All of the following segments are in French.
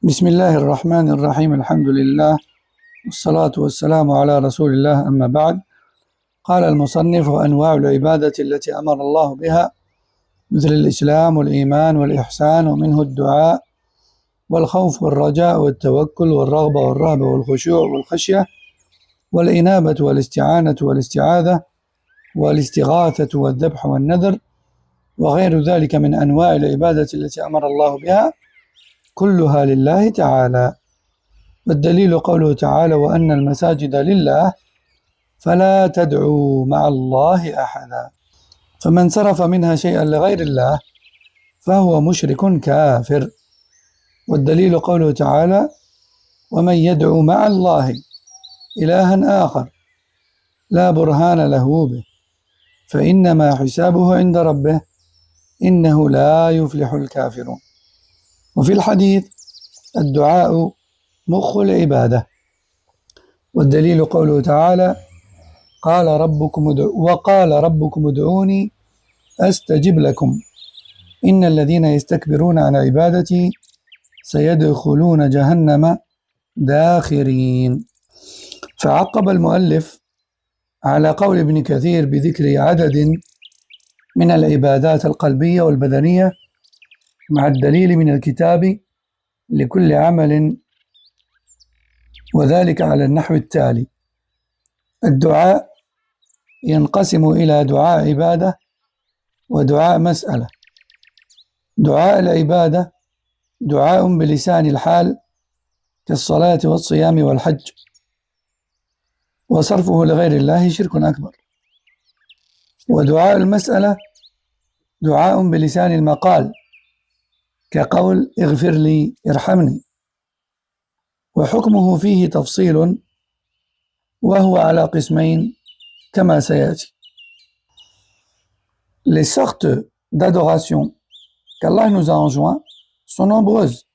بسم الله الرحمن الرحيم الحمد لله والصلاة والسلام على رسول الله أما بعد. قال المصنف: أنواع العبادة التي أمر الله بها مثل الإسلام والإيمان والإحسان، ومنه الدعاء والخوف والرجاء والتوكل والرغبة والرهبة والخشوع والخشية والإنابة والاستعانة والاستعاذة والاستغاثة والذبح والنذر وغير ذلك من أنواع العبادة التي أمر الله بها، كلها لله تعالى. والدليل قوله تعالى: وأن المساجد لله فلا تدعوا مع الله أحدا. فمن صرف منها شيئا لغير الله فهو مشرك كافر. والدليل قوله تعالى: ومن يدعو مع الله إلها آخر لا برهان له به فإنما حسابه عند ربه إنه لا يفلح الكافرون. وفي الحديث: الدعاء مخ العبادة. والدليل قوله تعالى: وقال ربكم ادعوني أستجب لكم إن الذين يستكبرون عن عبادتي سيدخلون جهنم داخرين. فعقب المؤلف على قول ابن كثير بذكر عدد من العبادات القلبية والبدنية مع الدليل من الكتاب لكل عمل، وذلك على النحو التالي: الدعاء ينقسم إلى دعاء عبادة ودعاء مسألة. دعاء العبادة دعاء بلسان الحال كالصلاة والصيام والحج، وصرفه لغير الله شرك أكبر. ودعاء المسألة دعاء بلسان المقال كقول اغفر لي ارحمني، وحكمه فيه تفصيل وهو على قسمين كما سيأتي. Les sortes d'adoration qu'Allah nous a enjoints sont nombreuses,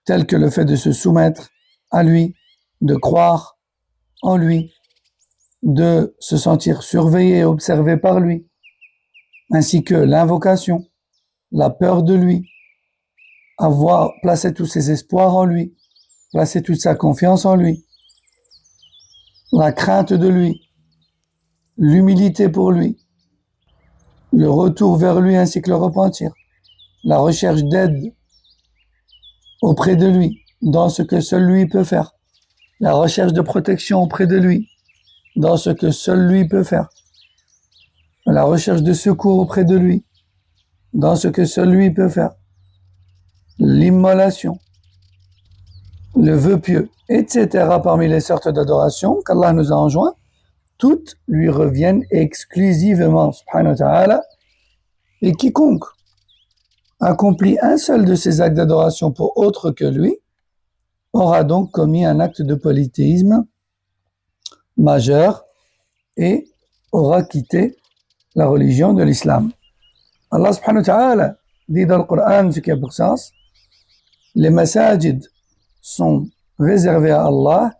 telles que le fait de se soumettre à lui, de croire en lui, de se sentir surveillé et observé par lui, ainsi que l'invocation, la peur de lui, avoir placé tous ses espoirs en lui, placer toute sa confiance en lui, la crainte de lui, l'humilité pour lui, le retour vers lui ainsi que le repentir, la recherche d'aide auprès de lui dans ce que seul lui peut faire, la recherche de protection auprès de lui dans ce que seul lui peut faire, la recherche de secours auprès de lui dans ce que seul lui peut faire, l'immolation, le vœu pieux, etc. parmi les sortes d'adoration qu'Allah nous a enjoints, toutes lui reviennent exclusivement, subhanahu wa ta'ala, et quiconque accomplit un seul de ces actes d'adoration pour autre que lui aura donc commis un acte de polythéisme majeur et aura quitté la religion de l'islam. Allah subhanahu wa ta'ala dit dans le Coran, ce qui a pour sens: les masajid sont réservés à Allah,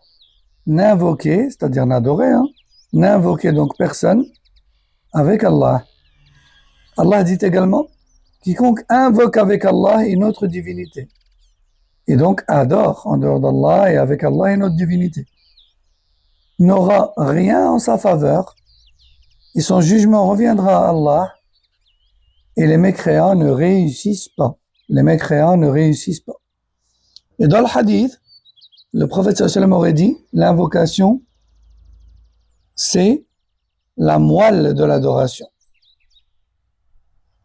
n'invoquez, c'est-à-dire n'adorez, n'invoquez donc personne avec Allah. Allah dit également: quiconque invoque avec Allah une autre divinité, et donc adore en dehors d'Allah et avec Allah une autre divinité, n'aura rien en sa faveur, et son jugement reviendra à Allah, et les mécréants ne réussissent pas. Les mécréants ne réussissent pas. Et dans le hadith, le prophète sallallahu alayhi wa sallam aurait dit: l'invocation, c'est la moelle de l'adoration.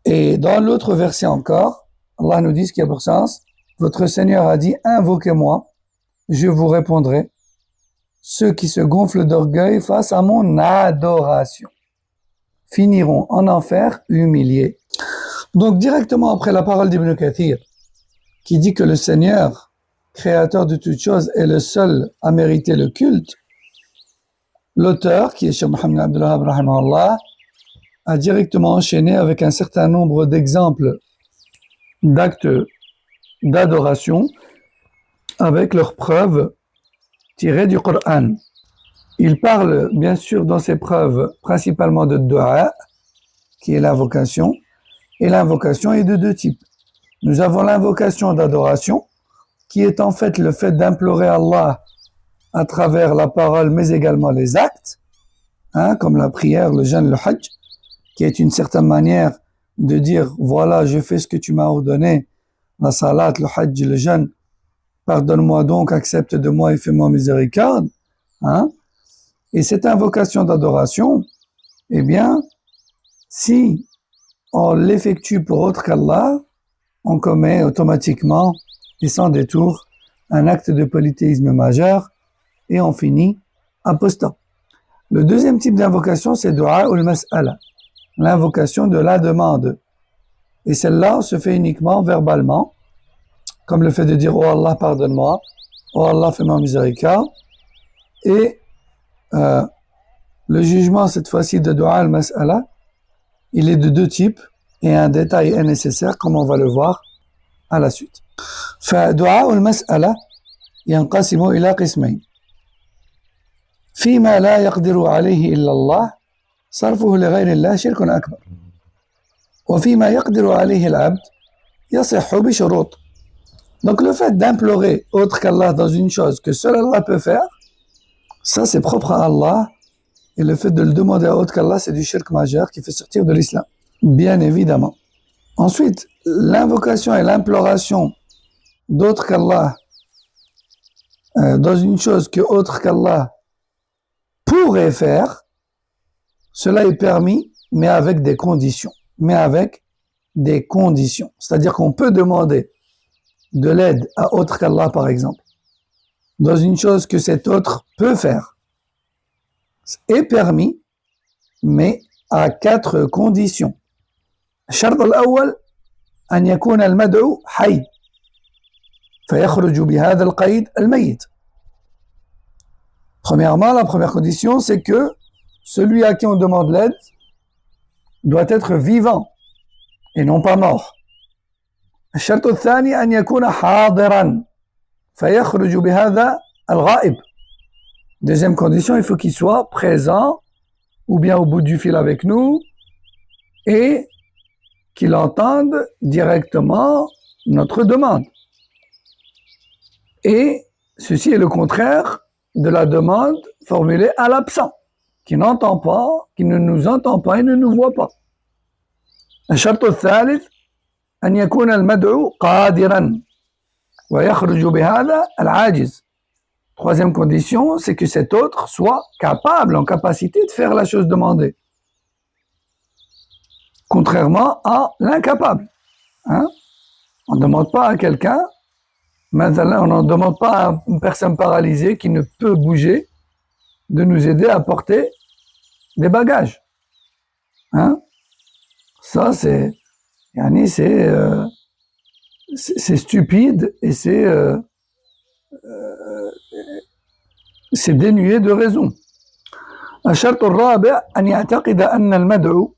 Et dans l'autre verset encore, Allah nous dit ce qui a pour sens: votre Seigneur a dit, invoquez-moi, je vous répondrai, ceux qui se gonflent d'orgueil face à mon adoration finiront en enfer humiliés. Donc directement après la parole d'Ibn Kathir, qui dit que le Seigneur, créateur de toutes choses, est le seul à mériter le culte, l'auteur, qui est Cheikh Mohammed Abdul Wahhab rahimahullah, a directement enchaîné avec un certain nombre d'exemples d'actes d'adoration avec leurs preuves tirées du Coran. Il parle bien sûr dans ses preuves principalement de dua, qui est l'invocation, et l'invocation est de deux types. Nous avons l'invocation d'adoration, qui est en fait le fait d'implorer Allah à travers la parole, mais également les actes, comme la prière, le jeûne, le hajj, qui est une certaine manière de dire, voilà, je fais ce que tu m'as ordonné, la salat, le hajj, le jeûne, pardonne-moi donc, accepte de moi et fais-moi miséricorde. Et cette invocation d'adoration, eh bien, si on l'effectue pour autre qu'Allah, on commet automatiquement et sans détour un acte de polythéisme majeur et on finit apostat. Le deuxième type d'invocation, c'est dua ou mas'ala, l'invocation de la demande. Et celle-là se fait uniquement verbalement, comme le fait de dire « Oh Allah, pardonne-moi »,« Oh Allah, fais-moi miséricorde ». Et le jugement, cette fois-ci, de dua al-mas'ala, il est de deux types, et un détail est nécessaire, comme on va le voir à la suite. فدعاء المسألة ينقسم إلى قسمين فيما لا يقدر عليه إلا الله صرفه لغير الله شرك أكبر وفيما يقدر عليه العبد يصح بشروط. Donc le fait d'implorer autre qu'Allah dans une chose que seul Allah peut faire, ça c'est propre à Allah, et le fait de le demander à autre qu'Allah, c'est du shirk majeur qui fait sortir de l'islam, bien évidemment. Ensuite, l'invocation et l'imploration d'autre qu'Allah dans une chose que autre qu'Allah pourrait faire, cela est permis, mais avec des conditions. C'est-à-dire qu'on peut demander de l'aide à autre qu'Allah, par exemple, dans une chose que cet autre peut faire. Est permis, mais à 4 conditions. الشرط الأول أن يكون المدعو حي فيخرج بهذا القيد الميت. Premièrement, la première condition, c'est que celui à qui on demande l'aide doit être vivant et non pas mort. الشرط الثاني أن يكون حاضرا فيخرج بهذا الغائب. Deuxième condition, il faut qu'il soit présent ou bien au bout du fil avec nous et qu'il entende directement notre demande. Et ceci est le contraire de la demande formulée à l'absent, qui n'entend pas, qui ne nous entend pas et ne nous voit pas. الشرط الثالث أن يكون المدعو قادرا ويخرج بهذا العاجز. Troisième condition, c'est que cet autre soit capable, en capacité de faire la chose demandée. Contrairement à l'incapable. On ne demande pas à quelqu'un, maintenant on ne demande pas à une personne paralysée qui ne peut bouger de nous aider à porter des bagages. Ça c'est stupide et c'est dénué de raison. الشرط الرابع أن يعتقد أن المدعو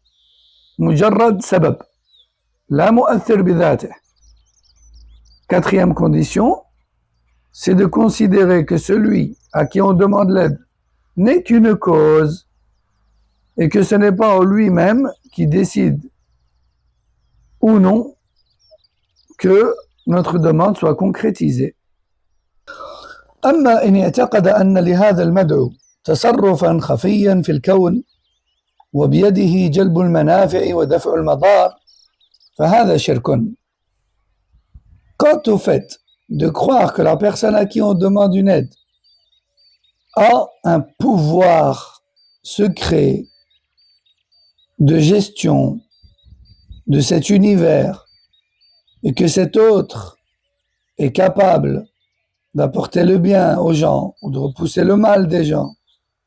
مجرد سبب لا مؤثر بذاته. Quatrième condition, c'est de considérer que celui à qui on demande l'aide n'est qu'une cause et que ce n'est pas lui-même qui décide ou non que notre demande soit concrétisée. أما إن اعتقد أن لهذا المدعو تصرفا خفيا في الكون وبيده جلب المنافع ودفع المضار فهذا شرك. Quant au fait de croire que la personne à qui on demande une aide a un pouvoir secret de gestion de cet univers et que cet autre est capable d'apporter le bien aux gens ou de repousser le mal des gens,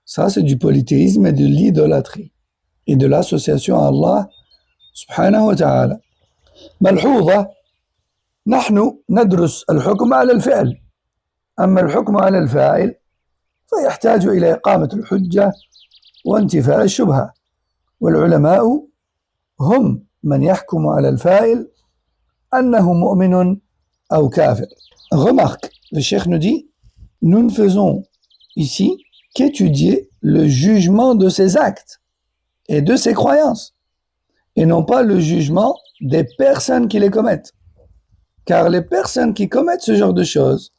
ça c'est du polythéisme et de l'idolâtrie et de l'association à Allah subhanahu wa ta'ala. ملحوظة نحن ندرس الحكم على الفعل أما الحكم على الفاعل فيحتاج إلى إقامة الحجة وانتفاء الشبهة والعلماء هم من يحكم على الفاعل أنه مؤمن أو كافر. Remarque, le cheikh nous dit, nous ne faisons ici qu'étudier le jugement de ses actes et de ses croyances, et non pas le jugement des personnes qui les commettent. car les personnes qui commettent ce genre de choses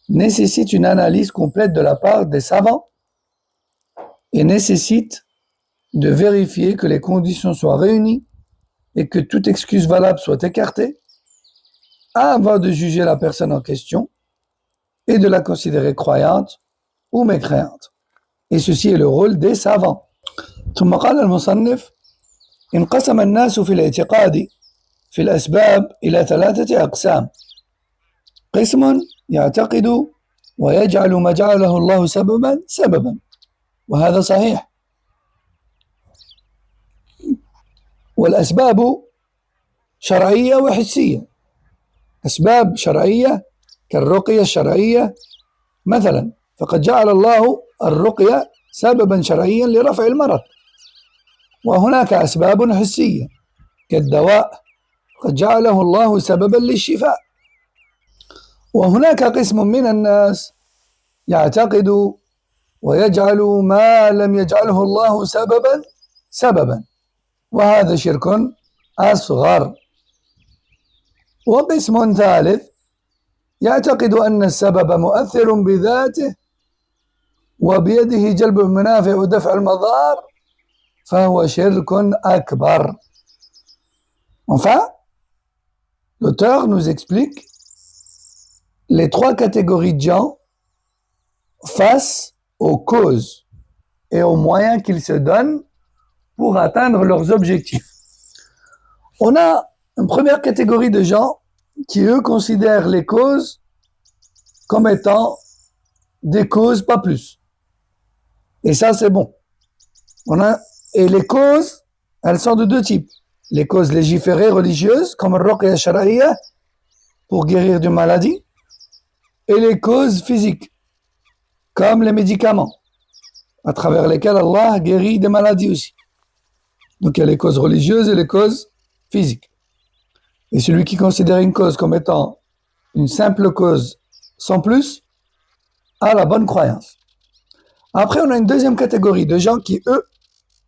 nécessitent une analyse complète de la part des savants et nécessitent de vérifier que les conditions soient réunies et que toute excuse valable soit écartée avant de juger la personne en question et de la considérer croyante ou mécréante. Et ceci est le rôle des savants. ثم قال المصنف انقسم الناس في الاعتقاد في الأسباب إلى 3 أقسام قسم يعتقد ويجعل ما جعله الله سببا سببا وهذا صحيح والأسباب شرعية وحسية أسباب شرعية كالرقية الشرعية مثلا فقد جعل الله الرقية سببا شرعيا لرفع المرض وهناك أسباب حسية كالدواء قد جعله الله سببا للشفاء وهناك قسم من الناس يعتقد ويجعل ما لم يجعله الله سببا سببا وهذا شرك أصغر وقسم ثالث يعتقد أن السبب مؤثر بذاته وبيده جلب المنافع ودفع المضار فهو شرك أكبر. Enfin, l'auteur nous explique les 3 catégories de gens face aux causes et aux moyens qu'ils se donnent pour atteindre leurs objectifs. On a une première catégorie de gens qui, eux, considèrent les causes comme étant des causes, pas plus. Et ça, c'est bon. Et les causes, elles sont de 2 types. Les causes légiférées religieuses, comme le ruqya shar'iyya, pour guérir d'une maladie, et les causes physiques, comme les médicaments, à travers lesquels Allah guérit des maladies aussi. Donc il y a les causes religieuses et les causes physiques. Et celui qui considère une cause comme étant une simple cause sans plus, a la bonne croyance. Après, on a une deuxième catégorie de gens qui, eux,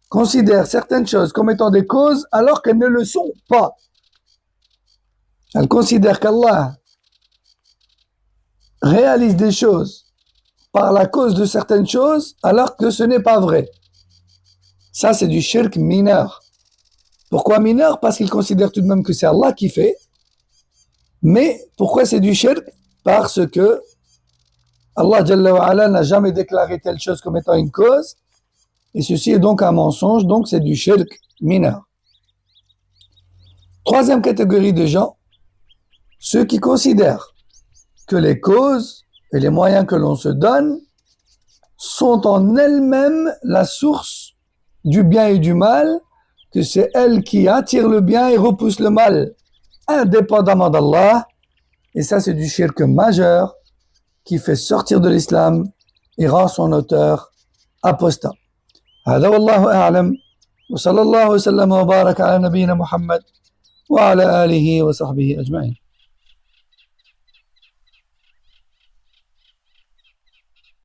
considèrent certaines choses comme étant des causes alors qu'elles ne le sont pas. Elles considèrent qu'Allah réalise des choses par la cause de certaines choses alors que ce n'est pas vrai. Ça, c'est du shirk mineur. Pourquoi mineur? Parce qu'ils considèrent tout de même que c'est Allah qui fait. Mais pourquoi c'est du shirk? Parce que Allah Jalla wa Ala n'a jamais déclaré telle chose comme étant une cause. Et ceci est donc un mensonge, donc c'est du shirk mineur. Troisième catégorie de gens, ceux qui considèrent que les causes et les moyens que l'on se donne sont en elles-mêmes la source du bien et du mal, que c'est elles qui attirent le bien et repoussent le mal, indépendamment d'Allah. Et ça, c'est du shirk majeur qui fait sortir de l'islam et rend son auteur apostat. هذا والله أعلم وصلى الله وسلم وبارك على نبينا محمد وعلى آله وصحبه أجمعين.